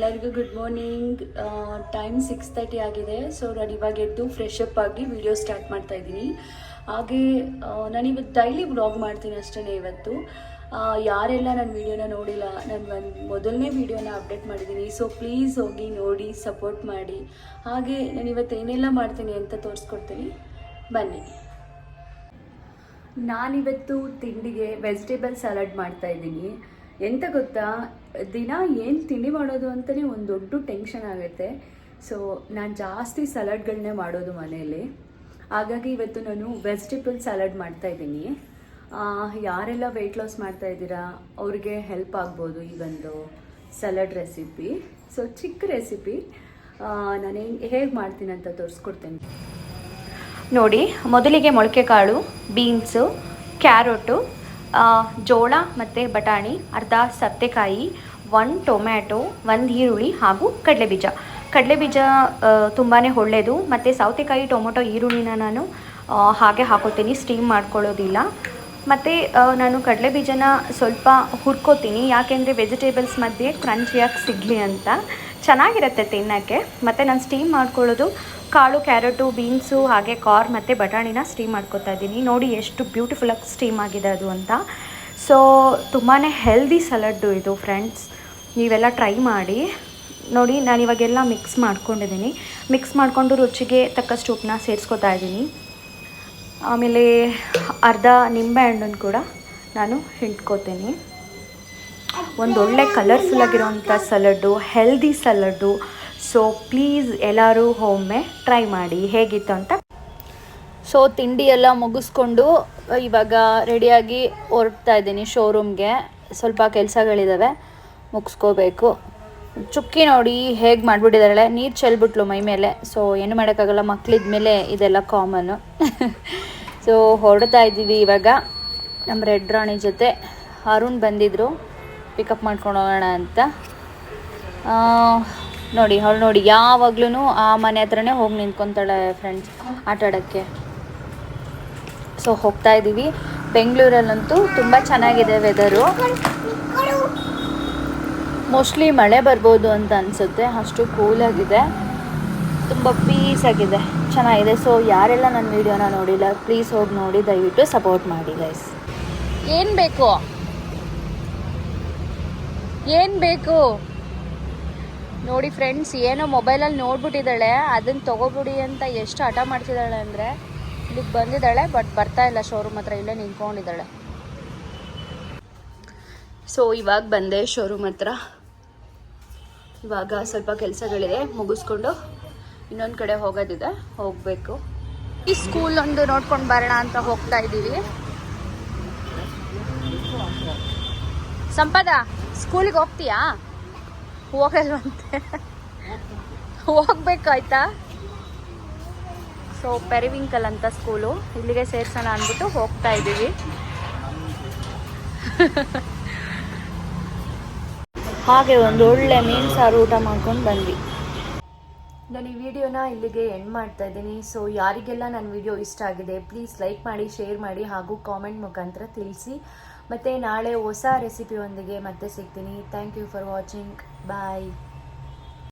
ಎಲ್ಲರಿಗೂ good morning. Time 6:30 ಆಗಿದೆ. So ನಾನು ಇವಾಗ ಎದ್ದು ಫ್ರೆಶ್ ಅಪ್ ಆಗಿ ವಿಡಿಯೋ ಸ್ಟಾರ್ಟ್ ಮಾಡ್ತಾ ಇದ್ದೀನಿ. ಹಾಗೆ ನಾನಿವತ್ತು ಡೈಲಿ ವ್ಲಾಗ್ ಮಾಡ್ತೀನಿ ಅಷ್ಟೇ. ಇವತ್ತು ಯಾರೆಲ್ಲ ನನ್ನ ವೀಡಿಯೋನ ನೋಡಿಲ್ಲ, ನಾನು ಮೊದಲನೇ ವೀಡಿಯೋನ ಅಪ್ಡೇಟ್ ಮಾಡಿದ್ದೀನಿ. ಸೊ ಪ್ಲೀಸ್ ಹೋಗಿ ನೋಡಿ, ಸಪೋರ್ಟ್ ಮಾಡಿ. ಹಾಗೆ ನಾನು ಇವತ್ತು ಏನೆಲ್ಲ ಮಾಡ್ತೀನಿ ಅಂತ ತೋರಿಸ್ಕೊಡ್ತೀನಿ, ಬನ್ನಿ. ನಾನಿವತ್ತು ತಿಂಡಿಗೆ ವೆಜಿಟೇಬಲ್ ಸಲಾಡ್ ಮಾಡ್ತಾ ಇದ್ದೀನಿ. ಎಂತ ಗೊತ್ತಾ, ದಿನ ಏನು ತಿಂಡಿ ಮಾಡೋದು ಅಂತಲೇ ಒಂದು ದೊಡ್ಡ ಟೆನ್ಷನ್ ಆಗುತ್ತೆ. ಸೊ ನಾನು ಜಾಸ್ತಿ ಸಲಾಡ್ಗಳನ್ನೇ ಮಾಡೋದು ಮನೆಯಲ್ಲಿ. ಹಾಗಾಗಿ ಇವತ್ತು ನಾನು ವೆಜಿಟೇಬಲ್ ಸಲಾಡ್ ಮಾಡ್ತಾಯಿದ್ದೀನಿ. ಯಾರೆಲ್ಲ ವೆಯ್ಟ್ ಲಾಸ್ ಮಾಡ್ತಾ ಇದ್ದೀರಾ ಅವ್ರಿಗೆ ಹೆಲ್ಪ್ ಆಗ್ಬೋದು ಈ ಒಂದು ಸಲಾಡ್ ರೆಸಿಪಿ. ಸೊ ಚಿಕ್ಕ ರೆಸಿಪಿ, ನಾನು ಹೇಗೆ ಮಾಡ್ತೀನಿ ಅಂತ ತೋರಿಸ್ಕೊಡ್ತೇನೆ ನೋಡಿ. ಮೊದಲಿಗೆ ಮೊಳಕೆ ಕಾಳು, ಬೀನ್ಸು, ಕ್ಯಾರೋಟು, ಜೋಳ ಮತ್ತು ಬಟಾಣಿ, ಅರ್ಧ ಸೌತೆಕಾಯಿ, 1 ಟೊಮ್ಯಾಟೊ, 1 ಈರುಳ್ಳಿ ಹಾಗೂ ಕಡಲೆಬೀಜ ತುಂಬಾ ಒಳ್ಳೆಯದು. ಮತ್ತು ಸೌತೆಕಾಯಿ, ಟೊಮೊಟೊ, ಈರುಳ್ಳಿನ ನಾನು ಹಾಗೆ ಹಾಕೋತೀನಿ, ಸ್ಟೀಮ್ ಮಾಡ್ಕೊಳ್ಳೋದಿಲ್ಲ. ಮತ್ತು ನಾನು ಕಡಲೆಬೀಜನ ಸ್ವಲ್ಪ ಹುರ್ಕೋತೀನಿ, ಯಾಕೆಂದರೆ ವೆಜಿಟೇಬಲ್ಸ್ ಮಧ್ಯೆ ಕ್ರಂಚಿಯಾಗಿ ಸಿಗಲಿ ಅಂತ, ಚೆನ್ನಾಗಿರುತ್ತೆ ತಿನ್ನೋಕ್ಕೆ. ಮತ್ತು ನಾನು ಸ್ಟೀಮ್ ಮಾಡ್ಕೊಳ್ಳೋದು ಕಾಳು, ಕ್ಯಾರೆಟು, ಬೀನ್ಸು ಹಾಗೆ ಕಾರ್ನ್ ಮತ್ತು ಬಟಾಣಿನ ಸ್ಟೀಮ್ ಮಾಡ್ಕೊತಾ ಇದ್ದೀನಿ. ನೋಡಿ ಎಷ್ಟು ಬ್ಯೂಟಿಫುಲ್ಲಾಗಿ ಸ್ಟೀಮ್ ಆಗಿದೆ ಅದು ಅಂತ. ಸೊ ತುಂಬಾ ಹೆಲ್ದಿ ಸಲಾಡ್ಡು ಇದು ಫ್ರೆಂಡ್ಸ್, ನೀವೆಲ್ಲ ಟ್ರೈ ಮಾಡಿ ನೋಡಿ. ನಾನಿವಾಗೆಲ್ಲ ಮಿಕ್ಸ್ ಮಾಡ್ಕೊಂಡಿದ್ದೀನಿ. ಮಿಕ್ಸ್ ಮಾಡಿಕೊಂಡು ರುಚಿಗೆ ತಕ್ಕಷ್ಟು ಉಪ್ಪನ್ನ ಸೇರಿಸ್ಕೊತಾ ಇದ್ದೀನಿ. ಆಮೇಲೆ ಅರ್ಧ ನಿಂಬೆ ಹಣ್ಣನ್ನು ಕೂಡ ನಾನು ಹಿಂಡ್ಕೋತೀನಿ. ಒಂದೊಳ್ಳೆ ಕಲರ್ಫುಲ್ಲಾಗಿರೋಂಥ ಸಲಾಡ್ಡು, ಹೆಲ್ದಿ ಸಲಾಡ್ಡು. ಸೊ ಪ್ಲೀಸ್ ಎಲ್ಲರೂ ಒಮ್ಮೆ ಟ್ರೈ ಮಾಡಿ ಹೇಗಿತ್ತು ಅಂತ. ಸೊ ತಿಂಡಿ ಎಲ್ಲ ಮುಗಿಸ್ಕೊಂಡು ಇವಾಗ ರೆಡಿಯಾಗಿ ಹೊರಡ್ತಾ ಇದ್ದೀನಿ ಶೋರೂಮ್ಗೆ. ಸ್ವಲ್ಪ ಕೆಲಸಗಳಿದ್ದಾವೆ, ಮುಗಿಸ್ಕೋಬೇಕು. ಚುಕ್ಕಿ ನೋಡಿ ಹೇಗೆ ಮಾಡಿಬಿಟ್ಟಿದ್ದಾಳೆ, ನೀರು ಚೆಲ್ಬಿಟ್ಲು ಮೈ ಮೇಲೆ. ಸೊ ಏನು ಮಾಡೋಕ್ಕಾಗಲ್ಲ, ಮಕ್ಕಳಿದ್ಮೇಲೆ ಇದೆಲ್ಲ ಕಾಮನ್ನು. ಸೊ ಹೊರಡ್ತಾ ಇದ್ದೀವಿ ಇವಾಗ. ನಮ್ಮ ರೆಡ್ ರಾಣಿ ಜೊತೆ ಅರುಣ್ ಬಂದಿದ್ದರು ಪಿಕಪ್ ಮಾಡ್ಕೊಂಡು ಹೋಗೋಣ ಅಂತ. ನೋಡಿ ಅವಳು ನೋಡಿ ಯಾವಾಗ್ಲೂ ಆ ಮನೆ ಹತ್ರನೇ ಹೋಗಿ ನಿಂತ್ಕೊತಾಳೆ ಫ್ರೆಂಡ್ಸ್ ಆಟ ಆಡೋಕ್ಕೆ. ಸೊ ಹೋಗ್ತಾ ಇದ್ದೀವಿ. ಬೆಂಗಳೂರಲ್ಲಂತೂ ತುಂಬ ಚೆನ್ನಾಗಿದೆ ವೆದರು. ಮೋಸ್ಟ್ಲಿ ಮಳೆ ಬರ್ಬೋದು ಅಂತ ಅನಿಸುತ್ತೆ, ಅಷ್ಟು ಕೂಲಾಗಿದೆ, ತುಂಬ ಪೀಸಾಗಿದೆ, ಚೆನ್ನಾಗಿದೆ. ಸೊ ಯಾರೆಲ್ಲ ನನ್ನ ವೀಡಿಯೋನ ನೋಡಿಲ್ಲ ಪ್ಲೀಸ್ ಹೋಗಿ ನೋಡಿ, ದಯವಿಟ್ಟು ಸಪೋರ್ಟ್ ಮಾಡಿ ಗೈಸ್. ಏನು ಬೇಕು ನೋಡಿ ಫ್ರೆಂಡ್ಸ್, ಏನೋ ಮೊಬೈಲಲ್ಲಿ ನೋಡ್ಬಿಟ್ಟಿದ್ದಾಳೆ, ಅದನ್ನು ತೊಗೊಬಿಡಿ ಅಂತ ಎಷ್ಟು ಹಠ ಮಾಡ್ತಿದ್ದಾಳೆ ಅಂದರೆ ಇಲ್ಲಿಗೆ ಬಂದಿದ್ದಾಳೆ, ಬಟ್ ಬರ್ತಾ ಇಲ್ಲ ಶೋರೂಮ್ ಹತ್ರ, ಇಲ್ಲೇ ನಿಂತ್ಕೊಂಡಿದ್ದಾಳೆ. ಸೊ ಇವಾಗ ಬಂದೆ ಶೋರೂಮ್ ಹತ್ರ. ಇವಾಗ ಸ್ವಲ್ಪ ಕೆಲಸಗಳಿದೆ, ಮುಗಿಸ್ಕೊಂಡು ಇನ್ನೊಂದು ಕಡೆ ಹೋಗೋದಿದೆ, ಹೋಗಬೇಕು. ಈ ಸ್ಕೂಲ್ ಒಂದು ನೋಡ್ಕೊಂಡು ಬರೋಣ ಅಂತ ಹೋಗ್ತಾ ಇದ್ದೀವಿ. ಸಂಪದ, ಸ್ಕೂಲಿಗೆ ಹೋಗ್ತೀಯಾ? ಹೋಗಲ್ವಂತೆ, ಹೋಗ್ಬೇಕಾಯ್ತಾ? ಸೊ ಪೆರಿವಿಂಕಲ್ ಅಂತ ಸ್ಕೂಲು, ಇಲ್ಲಿಗೆ ಸೇರ್ಸೋಣ ಅಂದ್ಬಿಟ್ಟು ಹೋಗ್ತಾ ಇದ್ದೀವಿ. ಹಾಗೆ ಒಂದು ಒಳ್ಳೆ ಮೀನು ಸಾರು ಊಟ ಮಾಡ್ಕೊಂಡು ಬಂದ್ವಿ. ನಾನು ಈ ವಿಡಿಯೋನ ಇಲ್ಲಿಗೆ ಎಂಡ್ ಮಾಡ್ತಾ ಇದ್ದೀನಿ. ಸೊ ಯಾರಿಗೆಲ್ಲ ನನ್ನ ವಿಡಿಯೋ ಇಷ್ಟ ಆಗಿದೆ ಪ್ಲೀಸ್ ಲೈಕ್ ಮಾಡಿ, ಶೇರ್ ಮಾಡಿ ಹಾಗೂ ಕಾಮೆಂಟ್ ಮುಖಾಂತರ ತಿಳಿಸಿ. ಮತ್ತು ನಾಳೆ ಹೊಸ ರೆಸಿಪಿಯೊಂದಿಗೆ ಮತ್ತೆ ಸಿಗ್ತೀನಿ. Thank you for watching. Bye.